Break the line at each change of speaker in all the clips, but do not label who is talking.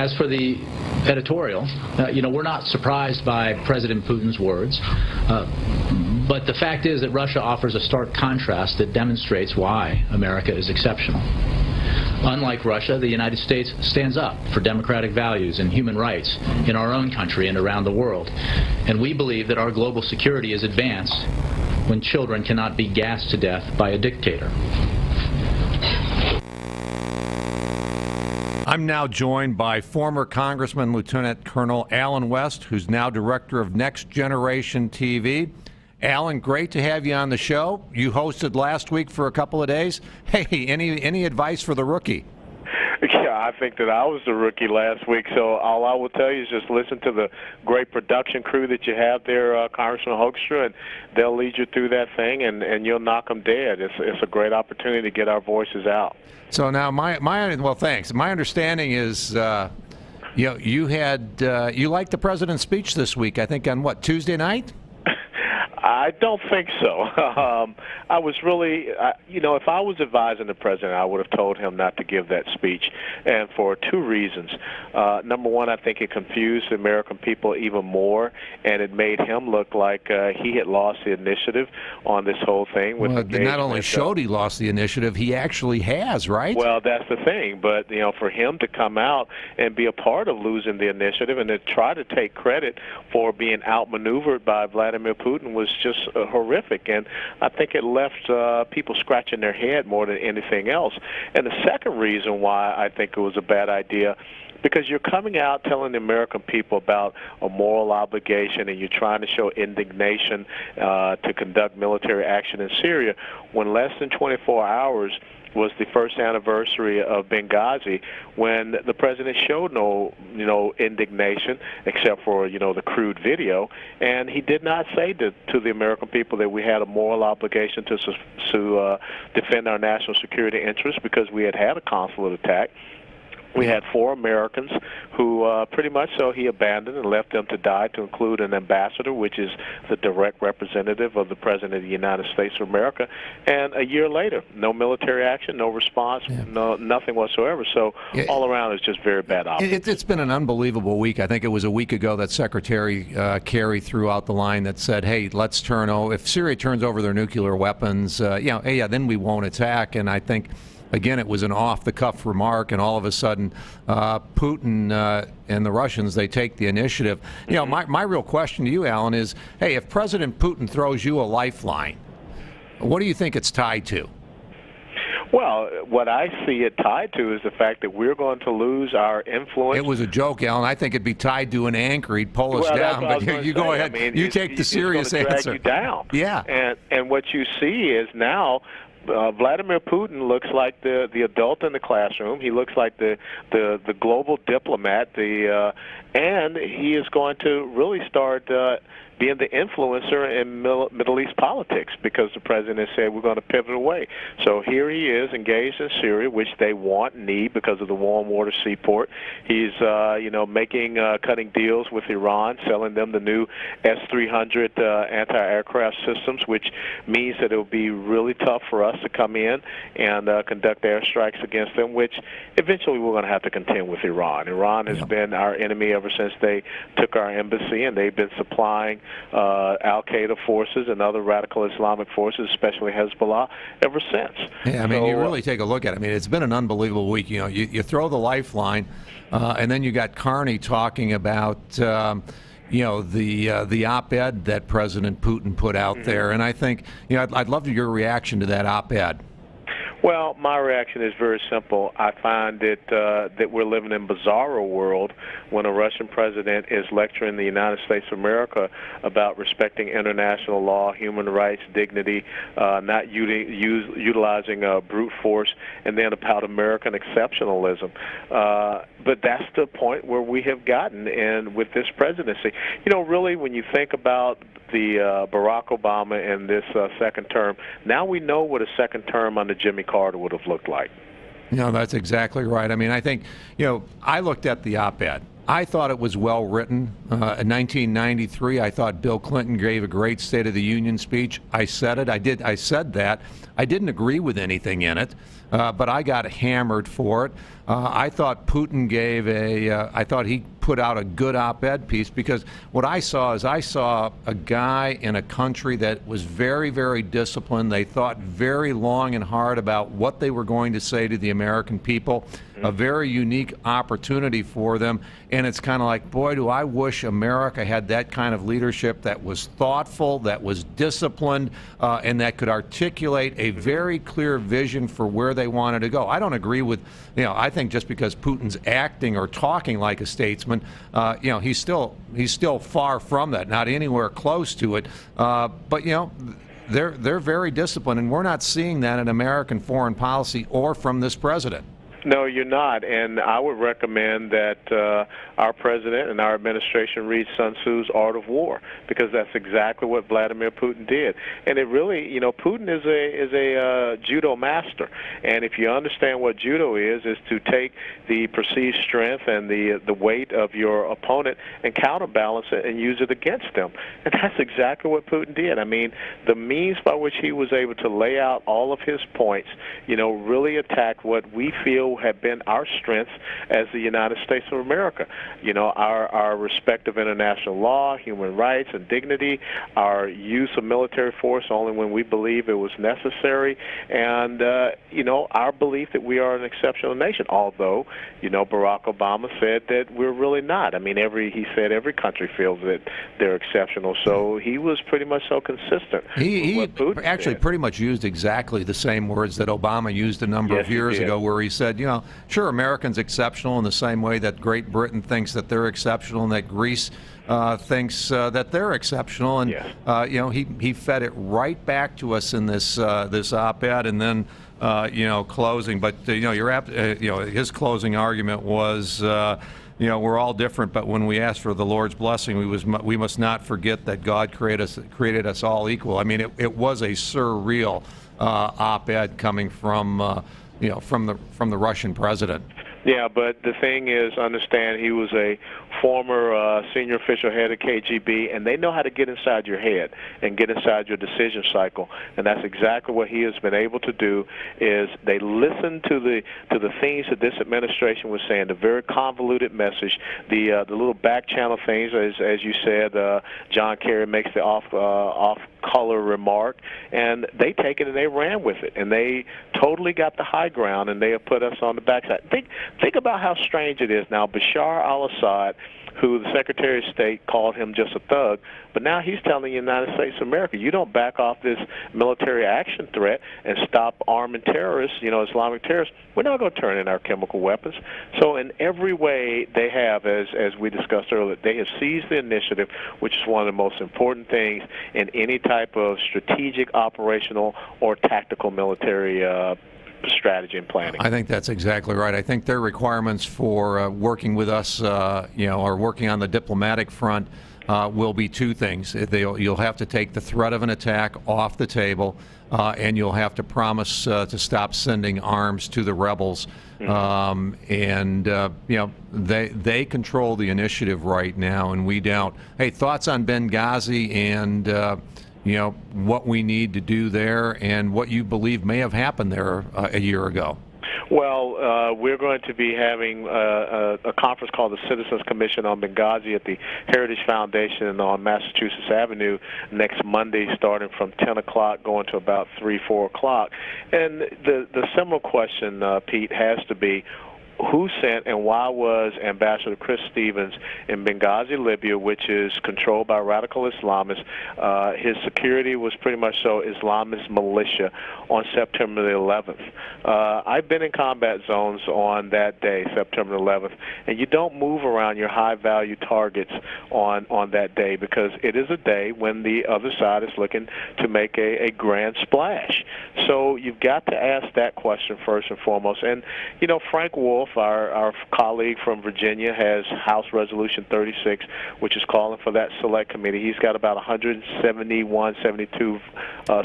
as for the editorial, we're not surprised by President Putin's words, but the fact is that Russia offers a stark contrast that demonstrates why America is exceptional. Unlike Russia, the United States stands up for democratic values and human rights in our own country and around the world. And we believe that our global security is advanced when children cannot be gassed to death by a dictator.
I'm now joined by former Congressman Lieutenant Colonel Alan West, who's now director of Next Generation TV. Alan, great to have you on the show. You hosted last week for a couple of days. Hey, any advice for the rookie?
Yeah, I think that I was the rookie last week, so all I will tell you is just listen to the great production crew that you have there, Congressman Hoekstra, and they'll lead you through that thing, and you'll knock them dead. It's a great opportunity to get our voices out. So now,
well, thanks. My understanding is, you liked the president's speech this week. I think on what, Tuesday night?
I don't think so. I was really, if I was advising the president, I would have told him not to give that speech, and for two reasons. Number one, I think it confused the American people even more, and it made him look like he had lost the initiative on this whole thing.
Well, it not only showed he lost the initiative, he actually has, right?
Well, that's the thing. But, for him to come out and be a part of losing the initiative and to try to take credit for being outmaneuvered by Vladimir Putin was just horrific, and I think it left people scratching their head more than anything else. And the second reason why I think it was a bad idea, because you're coming out telling the American people about a moral obligation and you're trying to show indignation to conduct military action in Syria when less than 24 hours was the first anniversary of Benghazi, when the president showed no indignation except for, the crude video, and he did not say to the American people that we had a moral obligation to defend our national security interests because we had a consulate attack. We had 4 Americans who pretty much so he abandoned and left them to die, to include an ambassador, which is the direct representative of the President of the United States of America. And a year later, no military action, no response, nothing whatsoever. So all around, it's just very bad optics.
It's been an unbelievable week. I think it was a week ago that Secretary Kerry threw out the line that said, hey, let's if Syria turns over their nuclear weapons, then we won't attack. And I think, again, it was an off-the-cuff remark, and all of a sudden, Putin and the Russians, they take the initiative. My real question to you, Alan, is, hey, if President Putin throws you a lifeline, what do you think it's tied to?
Well, what I see it tied to is the fact that we're going to lose our influence.
It was a joke, Alan. I think it'd be tied to an anchor. He'd pull us down. But you go ahead. You take the serious answer.
Drag you down.
Yeah.
And what you see is now Vladimir Putin looks like the adult in the classroom. He looks like the global diplomat. And he is going to really start being the influencer in Middle East politics, because the president said we're going to pivot away. So here he is engaged in Syria, which they want and need because of the warm water seaport. He's cutting deals with Iran, selling them the new S-300 anti-aircraft systems, which means that it will be really tough for us to come in and conduct airstrikes against them, which eventually we're going to have to contend with Iran. Iran has been our enemy ever since they took our embassy, and they've been supplying Al-Qaeda forces and other radical Islamic forces, especially Hezbollah, ever since.
Yeah, I mean, you really take a look at it. I mean, it's been an unbelievable week. You throw the lifeline, and then you got Carney talking about the op-ed that President Putin put out there, and I think I'd love your reaction to that op-ed.
Well, my reaction is very simple. I find that we're living in a bizarro world when a Russian president is lecturing the United States of America about respecting international law, human rights, dignity, not utilizing brute force, and then about American exceptionalism. But that's the point where we have gotten, and with this presidency, really, when you think about the Barack Obama in this second term, now we know what a second term under Jimmy Carter would have looked like.
That's exactly right. I mean, I think, I looked at the op-ed, I thought it was well written. In 1993, I thought Bill Clinton gave a great State of the Union speech. I said it. I said that. I didn't agree with anything in it, but I got hammered for it. I thought Putin I thought he put out a good op-ed piece, because what I saw is I saw a guy in a country that was very, very disciplined. They thought very long and hard about what they were going to say to the American people, a very unique opportunity for them. And it's kind of like, boy, do I wish America had that kind of leadership that was thoughtful, that was disciplined, and that could articulate a very clear vision for where they wanted to go. I don't agree with, I think just because Putin's acting or talking like a statesman, he's still far from that, not anywhere close to it. But they're very disciplined, and we're not seeing that in American foreign policy or from this president.
No, you're not, and I would recommend that our president and our administration read Sun Tzu's Art of War, because that's exactly what Vladimir Putin did. And it really, Putin is a judo master, and if you understand what judo is to take the perceived strength and the weight of your opponent and counterbalance it and use it against them. And that's exactly what Putin did. I mean, the means by which he was able to lay out all of his points, really attacked what we feel have been our strengths as the United States of America. Our respect of international law, human rights, and dignity, our use of military force only when we believe it was necessary, and, our belief that we are an exceptional nation, although, Barack Obama said that we're really not. I mean, he said every country feels that they're exceptional, so he was pretty much so consistent.
He actually pretty much used exactly the same words that Obama used a number of years ago, where he said, sure, Americans exceptional in the same way that Great Britain thinks that they're exceptional, and that Greece thinks that they're exceptional, and he fed it right back to us in this op-ed, and then closing. But his closing argument was, we're all different, but when we ask for the Lord's blessing, we must not forget that God created us all equal. I mean, it was a surreal op-ed coming from from the Russian president.
Yeah, but the thing is, understand he was a former senior official head of KGB, and they know how to get inside your head and get inside your decision cycle, and that's exactly what he has been able to do. Is they listen to the things that this administration was saying, the very convoluted message, the little back channel things, as you said. John Kerry makes the off color remark, and they take it and they ran with it, and they totally got the high ground, and they have put us on the backside. Think about how strange it is now. Bashar al-Assad, who the Secretary of State called him just a thug, but now he's telling the United States of America, you don't back off this military action threat and stop arming terrorists, Islamic terrorists, we're not going to turn in our chemical weapons. So in every way they have, as we discussed earlier, they have seized the initiative, which is one of the most important things in any type of strategic, operational, or tactical military strategy and planning.
I think that's exactly right. I think their requirements for working with us, or working on the diplomatic front, will be two things. You'll have to take the threat of an attack off the table, and you'll have to promise to stop sending arms to the rebels. They control the initiative right now, and we don't. Hey, thoughts on Benghazi and what we need to do there, and what you believe may have happened there a year ago?
Well, we're going to be having a conference called the Citizens Commission on Benghazi at the Heritage Foundation on Massachusetts Avenue next Monday, starting from 10 o'clock going to about 4 o'clock. And the similar question, Pete, has to be, who sent and why was Ambassador Chris Stevens in Benghazi, Libya, which is controlled by radical Islamists? His security was pretty much so Islamist militia on September the 11th. I've been in combat zones on that day, September 11th, and you don't move around your high-value targets on that day, because it is a day when the other side is looking to make a grand splash. So you've got to ask that question first and foremost. And, Frank Wolf, our colleague from Virginia, has House Resolution 36, which is calling for that select committee. He's got about 171, 72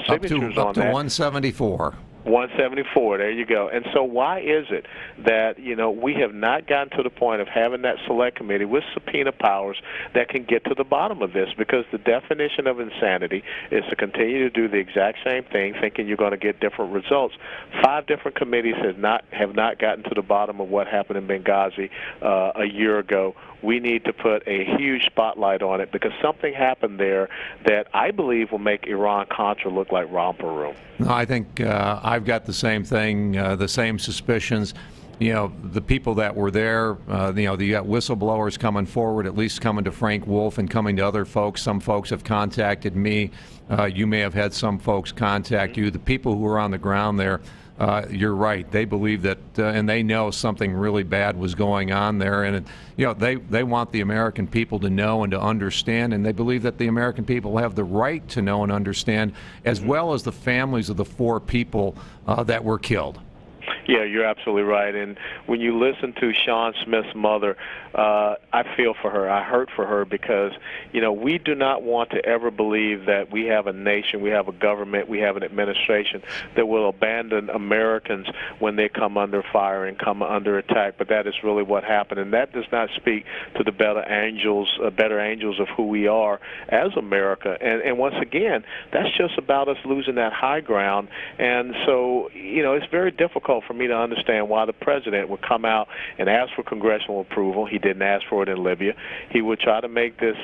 signatures on that.
Up to 174.
174, there you go. And so why is it that, we have not gotten to the point of having that select committee with subpoena powers that can get to the bottom of this? Because the definition of insanity is to continue to do the exact same thing, thinking you're going to get different results. 5 different committees have not gotten to the bottom of what happened in Benghazi a year ago. We need to put a huge spotlight on it because something happened there that I believe will make Iran-Contra look like romper room.
No, I think I've got the same thing, the same suspicions. The people that were there, you got whistleblowers coming forward, at least coming to Frank Wolf and coming to other folks. Some folks have contacted me. You may have had some folks contact you. The people who were on the ground there, you're right. They believe that, and they know something really bad was going on there. And, they want the American people to know and to understand, and they believe that the American people have the right to know and understand, as well as the families of the 4 people that were killed.
Yeah, you're absolutely right. And when you listen to Sean Smith's mother, I feel for her. I hurt for her because, we do not want to ever believe that we have a nation, we have a government, we have an administration that will abandon Americans when they come under fire and come under attack. But that is really what happened. And that does not speak to the better angels of who we are as America. And once again, that's just about us losing that high ground. And so, it's very difficult for me to understand why the president would come out and ask for congressional approval. He didn't ask for it in Libya. He would try to make this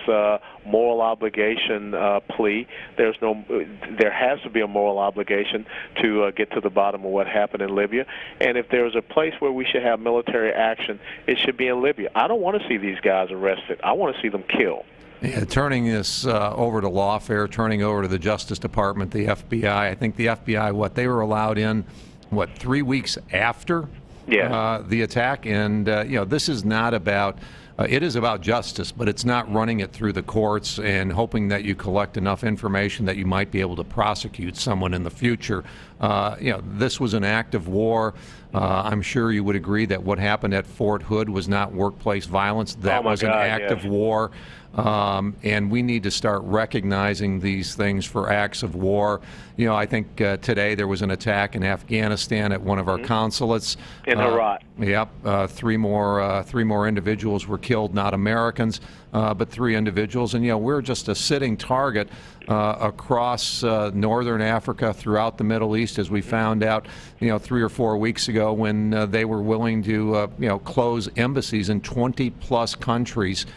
moral obligation plea. There has to be a moral obligation to get to the bottom of what happened in Libya. And if there's a place where we should have military action, it should be in Libya. I don't want to see these guys arrested. I want to see them killed.
Yeah, turning this over to lawfare, turning over to the Justice Department, the FBI. I think the FBI, they were allowed in 3 weeks after the attack, and this is not about. It is about justice, but it's not running it through the courts and hoping that you collect enough information that you might be able to prosecute someone in the future. This was an act of war. I'm sure you would agree that what happened at Fort Hood was not workplace violence. That was an act of war. And we need to start recognizing these things for acts of war. I think today there was an attack in Afghanistan at one of our consulates.
In Iraq.
Yep. 3 more individuals were killed, not Americans, but 3 individuals. And, we're just a sitting target across northern Africa, throughout the Middle East, as we found out, 3 or 4 weeks ago when they were willing to, close embassies in 20-plus countries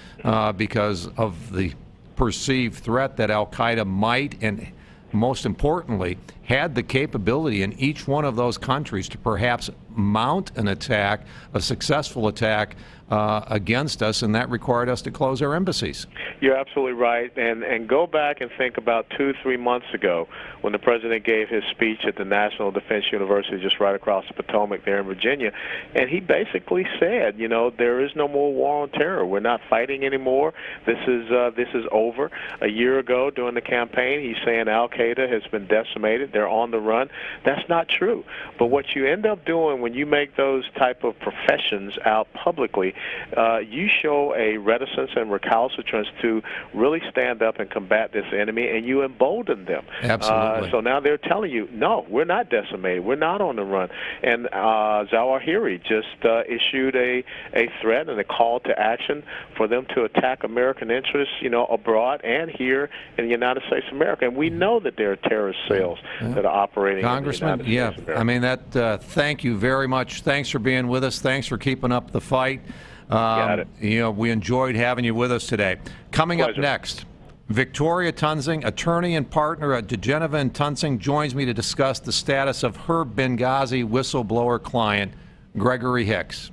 because of the perceived threat that al-Qaeda might, and most importantly, had the capability in each one of those countries to perhaps mount an attack, a successful attack against us, and that required us to close our embassies.
You're absolutely right. And go back and think about 2-3 months ago when the president gave his speech at the National Defense University just right across the Potomac there in Virginia, and he basically said, there is no more war on terror. We're not fighting anymore. This is over. A year ago during the campaign, he's saying al-Qaeda has been decimated. They're on the run. That's not true. But what you end up doing when you make those type of professions out publicly, you show a reticence and recalcitrance to really stand up and combat this enemy, and you embolden them.
Absolutely.
So now they're telling you, no, we're not decimated. We're not on the run. And Zawahiri just issued a threat and a call to action for them to attack American interests, abroad and here in the United States of America. And we know that there are terrorist cells that are operating
Congressman,
in the United States of America.
Thank you very much. Thanks for being with us. Thanks for keeping up the fight.
Got it.
We enjoyed having you with us today. Coming up next, Victoria Tunsing, attorney and partner at DeGeneva and Tunsing, joins me to discuss the status of her Benghazi whistleblower client, Gregory Hicks.